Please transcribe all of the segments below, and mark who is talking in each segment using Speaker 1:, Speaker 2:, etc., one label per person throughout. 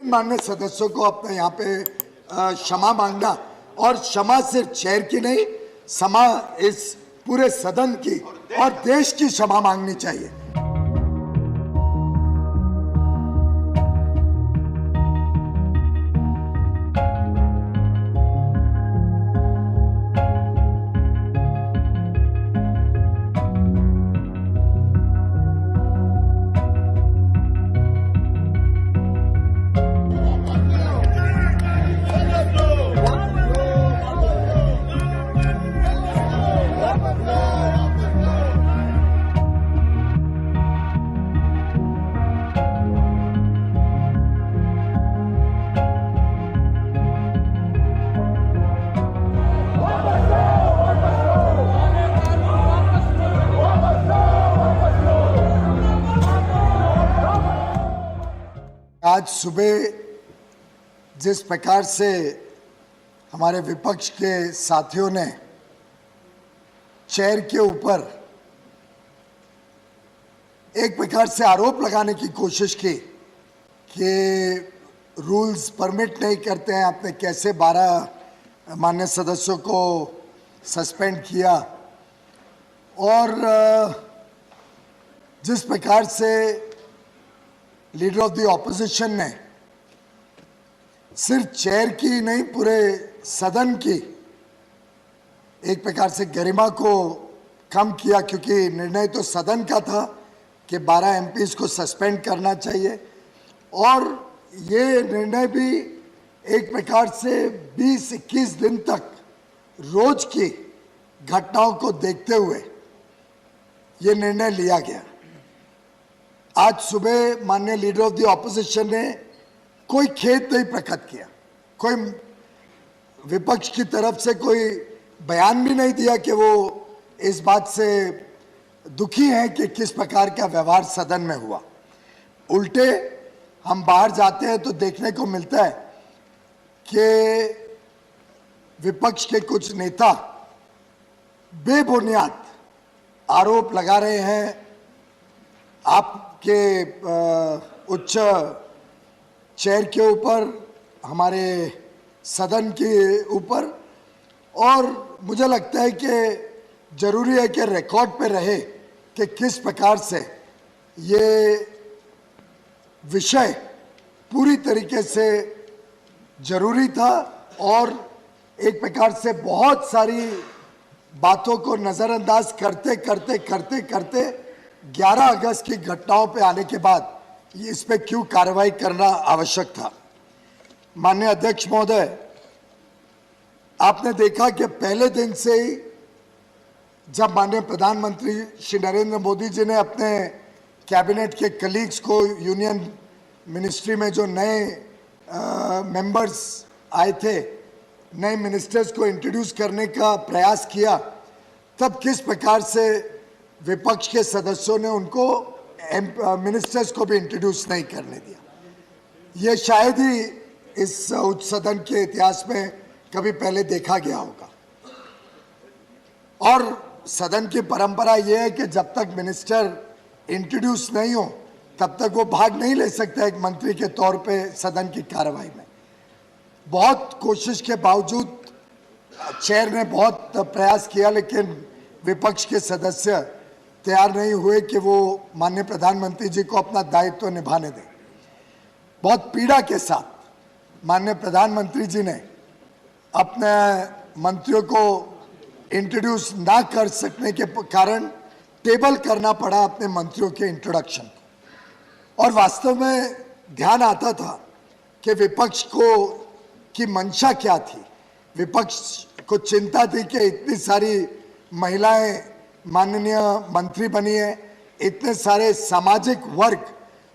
Speaker 1: माननीय सदस्यों को अपने यहाँ पे क्षमा मांगना, और क्षमा सिर्फ चेयर की नहीं, क्षमा इस पूरे सदन की और देश की क्षमा मांगनी चाहिए। आज सुबह जिस प्रकार से हमारे विपक्ष के साथियों ने चेयर के ऊपर एक प्रकार से आरोप लगाने की कोशिश की कि रूल्स परमिट नहीं करते हैं, आपने कैसे 12 माननीय सदस्यों को सस्पेंड किया, और जिस प्रकार से लीडर ऑफ द ऑपोजिशन ने सिर्फ चेयर की नहीं, पूरे सदन की एक प्रकार से गरिमा को कम किया, क्योंकि निर्णय तो सदन का था कि 12 एमपीज को सस्पेंड करना चाहिए, और ये निर्णय भी एक प्रकार से 20-21 दिन तक रोज की घटनाओं को देखते हुए ये निर्णय लिया गया। आज सुबह माननीय लीडर ऑफ द ऑपोजिशन ने कोई खेद नहीं प्रकट किया, कोई विपक्ष की तरफ से कोई बयान भी नहीं दिया कि वो इस बात से दुखी हैं कि किस प्रकार का व्यवहार सदन में हुआ। उल्टे हम बाहर जाते हैं तो देखने को मिलता है कि विपक्ष के कुछ नेता बेबुनियाद आरोप लगा रहे हैं आपके उच्च चेयर के ऊपर, हमारे सदन के ऊपर, और मुझे लगता है कि जरूरी है कि रिकॉर्ड पे रहे कि किस प्रकार से ये विषय पूरी तरीके से जरूरी था, और एक प्रकार से बहुत सारी बातों को नज़रअंदाज करते करते करते करते 11 अगस्त की घटनाओं पे आने के बाद इस पे क्यों कार्रवाई करना आवश्यक था। माननीय अध्यक्ष महोदय, आपने देखा कि पहले दिन से ही जब माननीय प्रधानमंत्री श्री नरेंद्र मोदी जी ने अपने कैबिनेट के कलीग्स को, यूनियन मिनिस्ट्री में जो नए मेंबर्स आए थे, नए मिनिस्टर्स को इंट्रोड्यूस करने का प्रयास किया, तब किस प्रकार से विपक्ष के सदस्यों ने उनको मिनिस्टर्स को भी इंट्रोड्यूस नहीं करने दिया। ये शायद ही इस उच्च सदन के इतिहास में कभी पहले देखा गया होगा, और सदन की परंपरा यह है कि जब तक मिनिस्टर इंट्रोड्यूस नहीं हो तब तक वो भाग नहीं ले सकता एक मंत्री के तौर पे सदन की कार्रवाई में। बहुत कोशिश के बावजूद चेयर ने बहुत प्रयास किया, लेकिन विपक्ष के सदस्य तैयार नहीं हुए कि वो माननीय प्रधानमंत्री जी को अपना दायित्व निभाने दें। बहुत पीड़ा के साथ माननीय प्रधानमंत्री जी ने अपने मंत्रियों को इंट्रोड्यूस ना कर सकने के कारण टेबल करना पड़ा अपने मंत्रियों के इंट्रोडक्शन को, और वास्तव में ध्यान आता था कि विपक्ष को की मंशा क्या थी। विपक्ष को चिंता थी कि इतनी सारी महिलाएं माननीय मंत्री बनी है, इतने सारे सामाजिक वर्ग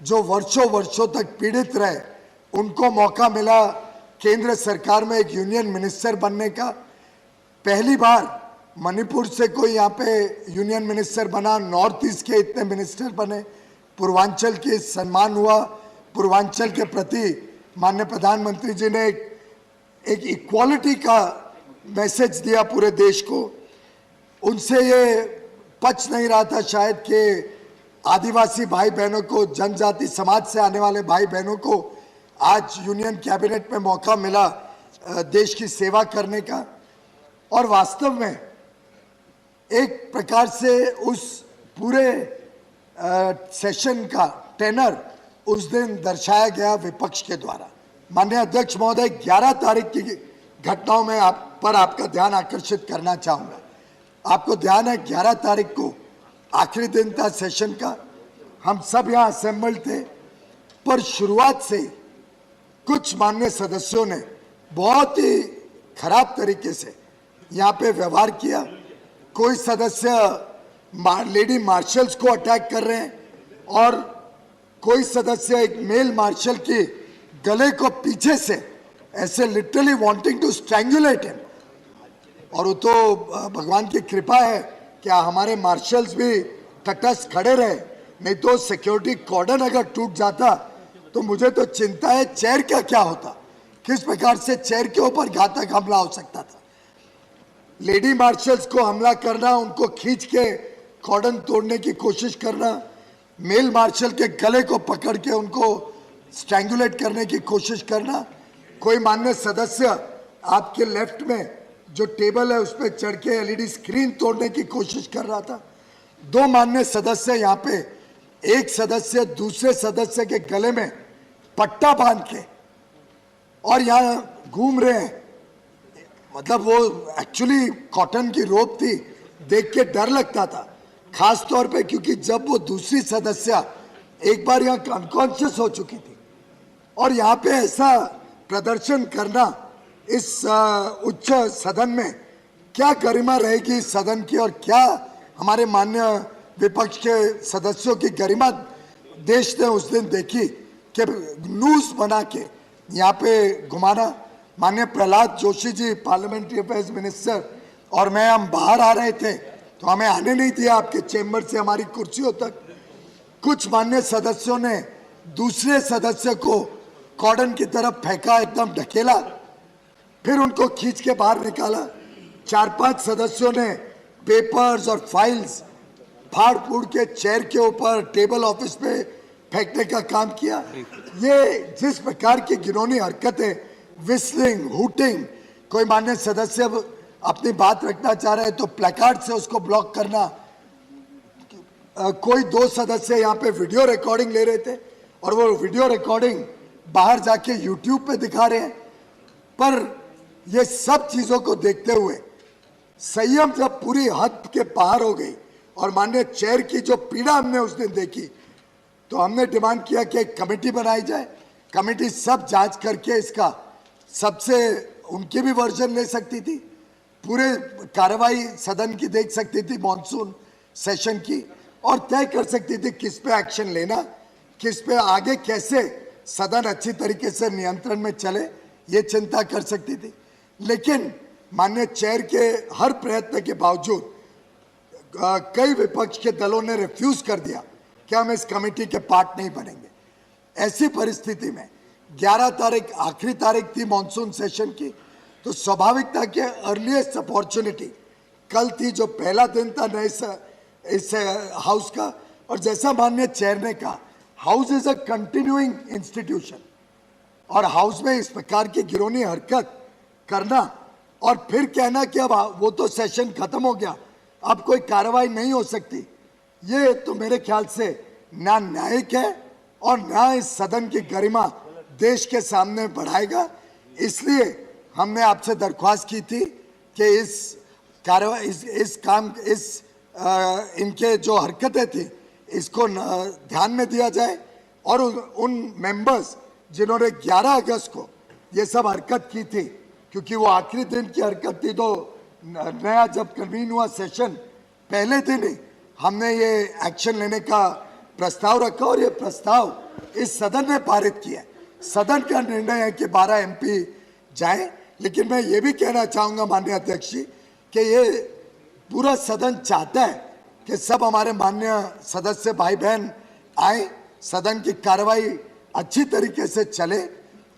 Speaker 1: जो वर्षों वर्षों तक पीड़ित रहे, उनको मौका मिला केंद्र सरकार में एक यूनियन मिनिस्टर बनने का। पहली बार मणिपुर से कोई यहाँ पे यूनियन मिनिस्टर बना, नॉर्थ ईस्ट के इतने मिनिस्टर बने, पूर्वांचल के सम्मान हुआ, पूर्वांचल के प्रति माननीय प्रधानमंत्री जी ने एक इक्वालिटी का मैसेज दिया पूरे देश को। उनसे ये पच नहीं रहा था शायद कि आदिवासी भाई बहनों को, जनजाति समाज से आने वाले भाई बहनों को आज यूनियन कैबिनेट में मौका मिला देश की सेवा करने का, और वास्तव में एक प्रकार से उस पूरे सेशन का टेनर उस दिन दर्शाया गया विपक्ष के द्वारा। माननीय अध्यक्ष महोदय, 11 तारीख की घटनाओं में आपका ध्यान आकर्षित करना चाहूंगा। आपको ध्यान है 11 तारीख को आखिरी दिन था सेशन का, हम सब यहाँ असेंबल्ड थे, पर शुरुआत से ही कुछ माननीय सदस्यों ने बहुत ही खराब तरीके से यहाँ पे व्यवहार किया। कोई सदस्य लेडी मार्शल्स को अटैक कर रहे हैं और कोई सदस्य एक मेल मार्शल की गले को पीछे से ऐसे लिटरली वांटिंग टू स्ट्रैंगुलेट हिम। और वो तो भगवान की कृपा है क्या हमारे मार्शल्स भी तटस्थ खड़े रहे, नहीं तो सिक्योरिटी कॉर्डन अगर टूट जाता तो मुझे तो चिंता है चेयर का क्या होता, किस प्रकार से चेयर के ऊपर घातक हमला हो सकता था। लेडी मार्शल्स को हमला करना, उनको खींच के कॉर्डन तोड़ने की कोशिश करना, मेल मार्शल के गले को पकड़ के उनको स्ट्रैंगुलेट करने की कोशिश करना। कोई माननीय सदस्य आपके लेफ्ट में जो टेबल है उस पर चढ़ के एलईडी स्क्रीन तोड़ने की कोशिश कर रहा था। 2 माननीय सदस्य यहाँ पे, एक सदस्य दूसरे सदस्य के गले में पट्टा बांध के और यहाँ घूम रहे हैं। मतलब वो एक्चुअली कॉटन की रोप थी, देख के डर लगता था, खास तौर पे क्योंकि जब वो दूसरी सदस्य एक बार यहाँ अनकॉन्शियस हो चुकी थी और यहाँ पे ऐसा प्रदर्शन करना इस उच्च सदन में, क्या गरिमा रहेगी इस सदन की और क्या हमारे माननीय विपक्ष के सदस्यों की गरिमा देश ने उस दिन देखी कि न्यूज बना के यहाँ पे घुमाना। माननीय Prahlad Joshi ji parliamentary affairs minister और मैं, हम बाहर आ रहे थे तो हमें आने नहीं दिया आपके चेंबर से हमारी कुर्सियों तक। कुछ माननीय सदस्यों ने दूसरे सदस्य को कॉर्डन की तरफ फेंका, एकदम ढकेला, फिर उनको खींच के बाहर निकाला। 4-5 सदस्यों ने पेपर्स और फाइल्स फाड़ फूड़ के चेयर के ऊपर, टेबल ऑफिस पे फेंकने का काम किया। ये जिस प्रकार की घिनौनी हरकतें, विस्लिंग, हूटिंग, कोई माननीय सदस्य अपनी बात रखना चाह रहे हैं तो प्लेकार्ड से उसको ब्लॉक करना। कोई 2 सदस्य यहाँ पे वीडियो रिकॉर्डिंग ले रहे थे और वो वीडियो रिकॉर्डिंग बाहर जाके यूट्यूब पे दिखा रहे हैं। पर ये सब चीजों को देखते हुए संयम जब पूरी हद के पार हो गई और माननीय चेयर की जो पीड़ा हमने उस दिन देखी, तो हमने डिमांड किया कि एक कमेटी बनाई जाए। कमेटी सब जांच करके इसका सबसे उनकी भी वर्जन ले सकती थी, पूरे कार्रवाई सदन की देख सकती थी मॉनसून सेशन की, और तय कर सकती थी किस पे एक्शन लेना, किस पे आगे कैसे सदन अच्छी तरीके से नियंत्रण में चले, ये चिंता कर सकती थी। लेकिन माननीय चेयर के हर प्रयत्न के बावजूद कई विपक्ष के दलों ने रिफ्यूज कर दिया कि हम इस कमेटी के पार्ट नहीं बनेंगे। ऐसी परिस्थिति में 11 तारीख आखिरी तारीख थी मॉनसून सेशन की, तो स्वाभाविक था कि अर्लीस्ट अपॉर्चुनिटी कल थी, जो पहला दिन था नए इस हाउस का। और जैसा माननीय चेयर ने कहा, house is a continuing institution और हाउस में इस प्रकार की घिनौनी हरकत करना और फिर कहना कि अब वो तो सेशन खत्म हो गया, अब कोई कार्रवाई नहीं हो सकती, ये तो मेरे ख्याल से ना न्यायिक है और ना इस सदन की गरिमा देश के सामने बढ़ाएगा। इसलिए हमने आपसे दरख्वास्त की थी कि इस कार्रवाई इनके जो हरकतें थी इसको ध्यान में दिया जाए और उन मेंबर्स जिन्होंने 11 अगस्त को ये सब हरकत की थी, क्योंकि वो आखिरी दिन की हरकत थी, तो नया जब कन्वीन हुआ सेशन पहले दिन ही हमने ये एक्शन लेने का प्रस्ताव रखा और ये प्रस्ताव इस सदन ने पारित किया। सदन का निर्णय है कि 12 एमपी जाए, लेकिन मैं ये भी कहना चाहूंगा माननीय अध्यक्ष जी कि ये पूरा सदन चाहता है कि सब हमारे माननीय सदस्य भाई बहन आए, सदन की कार्रवाई अच्छी तरीके से चले,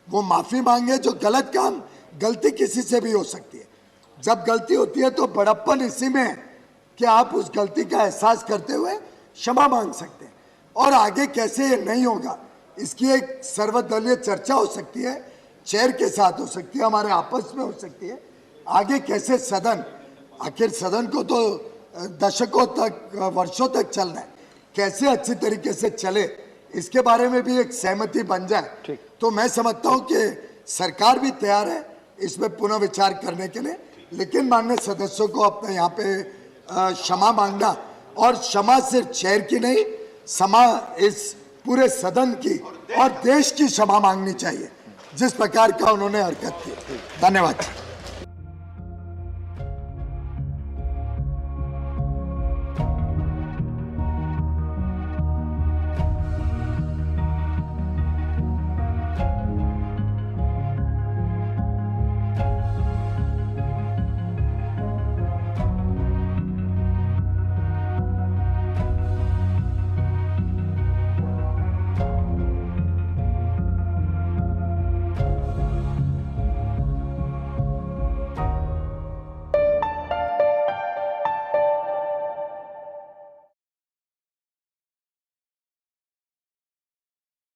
Speaker 1: वो माफी मांगे। जो गलत काम, गलती किसी से भी हो सकती है, जब गलती होती है तो बड़प्पन इसी में है कि आप उस गलती का एहसास करते हुए क्षमा मांग सकते हैं और आगे कैसे ये नहीं होगा इसकी एक सर्वदलीय चर्चा हो सकती है, चेयर के साथ हो सकती है, हमारे आपस में हो सकती है। आगे कैसे सदन, आखिर सदन को तो दशकों तक, वर्षों तक चलना है, कैसे अच्छी तरीके से चले इसके बारे में भी एक सहमति बन जाए तो मैं समझता हूं कि सरकार भी तैयार है इसमें पुनः विचार करने के लिए। लेकिन माननीय सदस्यों को अपने यहाँ पे क्षमा मांगना, और क्षमा सिर्फ चेयर की नहीं, क्षमा इस पूरे सदन की और देश की क्षमा मांगनी चाहिए जिस प्रकार का उन्होंने हरकत की। धन्यवाद।